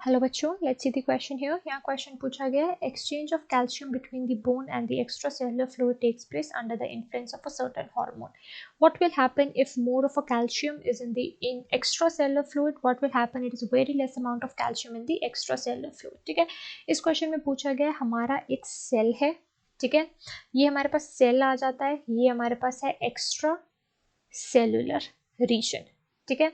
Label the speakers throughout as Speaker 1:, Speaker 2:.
Speaker 1: Hello बच्चों, let's see the question here. यहाँ question पूछा गया है, exchange of calcium between the bone and the extra cellular fluid takes place under the influence of a certain hormone. What will happen if more of a calcium is in the extracellular fluid? What will happen? It is very less amount of calcium in the extracellular fluid. ठीक है, इस question में पूछा गया है, हमारा एक cell है, ठीक है, ये हमारे पास सेल आ जाता है, ये हमारे पास है एक्स्ट्रा सेलुलर रीजन, ठीक है,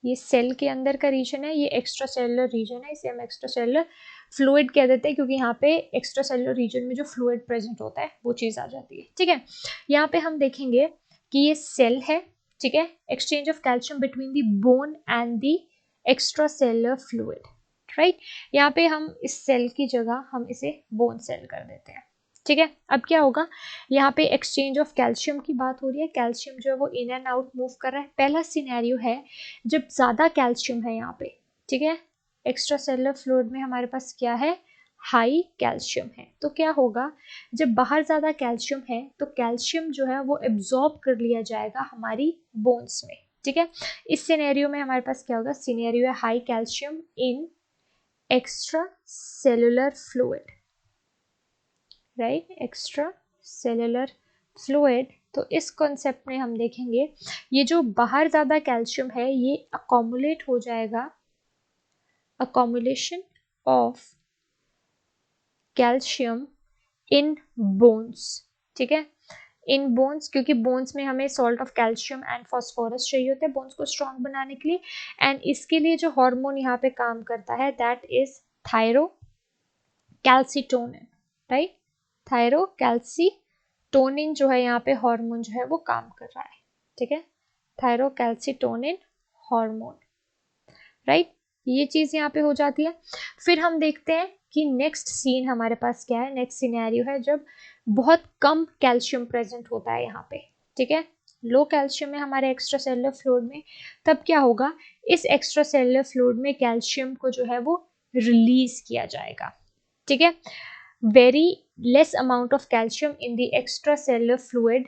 Speaker 1: ये सेल के अंदर का रीजन है, ये एक्स्ट्रा सेलुलर रीजन है, इसे हम एक्स्ट्रा सेलुलर फ्लूइड कह देते हैं क्योंकि यहाँ पे एक्स्ट्रा सेलुलर रीजन में जो फ्लूइड प्रेजेंट होता है वो चीज़ आ जाती है, ठीक है। यहाँ पे हम देखेंगे कि ये सेल है, ठीक है, exchange of calcium between the bone and the extra cellular fluid, right. यहाँ पे हम इस सेल की जगह हम इसे बोन सेल कर देते हैं, ठीक है। अब क्या होगा, यहाँ पे एक्सचेंज ऑफ कैल्शियम की बात हो रही है, कैल्शियम जो है वो इन एंड आउट मूव कर रहा है। पहला सिनेरियो है जब ज़्यादा कैल्शियम है यहाँ पे, ठीक है, एक्स्ट्रा सेलुलर फ्लूइड में हमारे पास क्या है, हाई कैल्शियम है, तो क्या होगा, जब बाहर ज़्यादा कैल्शियम है तो कैल्शियम जो है वो एब्जॉर्ब कर लिया जाएगा हमारी बोन्स में, ठीक है। इस सिनेरियो में हमारे पास क्या होगा, सिनेरियो है हाई कैल्शियम इन extra cellular fluid, right, extra cellular fluid. तो इस कॉन्सेप्ट में हम देखेंगे ये जो बाहर ज़्यादा कैल्शियम है ये अकोमुलेट हो जाएगा, accumulation of calcium in bones, ठीक है, इन बोन्स, क्योंकि बोन्स में हमें salt of calcium and phosphorus चाहिए होता है बोन्स को स्ट्रॉन्ग बनाने के लिए, एंड इसके लिए जो हार्मोन यहाँ पे काम करता है that is thyrocalcitonin, right, thyrocalcitonin जो है यहाँ पे हार्मोन जो है वो काम कर रहा है, ठीक है, थायरोकैल्सिटोनिन हार्मोन, राइट, ये चीज यहाँ पे हो जाती है। फिर हम देखते हैं कि नेक्स्ट सीन हमारे पास क्या है, नेक्स्ट सिनेरियो है जब बहुत कम कैल्शियम प्रेजेंट होता है यहाँ पे, ठीक है, लो कैल्शियम है हमारे एक्स्ट्रा सेलुलर फ्लूइड में, तब क्या होगा, इस एक्स्ट्रा सेलुलर फ्लूइड में कैल्शियम को जो है वो रिलीज किया जाएगा, ठीक है, very less amount of calcium in the extracellular fluid,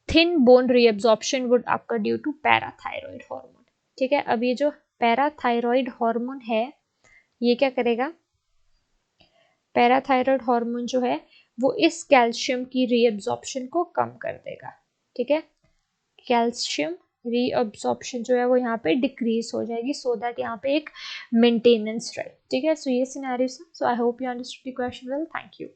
Speaker 1: thin bone reabsorption would occur due to parathyroid hormone, ठीक है। अब ये जो पैराथायरॉइड हार्मोन है ये क्या करेगा, पैराथायरॉइड हार्मोन जो है वो इस कैल्शियम की रीअब्जॉर्प्शन को कम कर देगा, ठीक है, कैल्शियम रीअब्जॉर्प्शन जो है वो यहाँ पे डिक्रीज हो जाएगी सो दैट यहाँ पे एक मेंटेनेंस रहे, ठीक है। सो ये scenario, so I hope you understood the question well, thank you.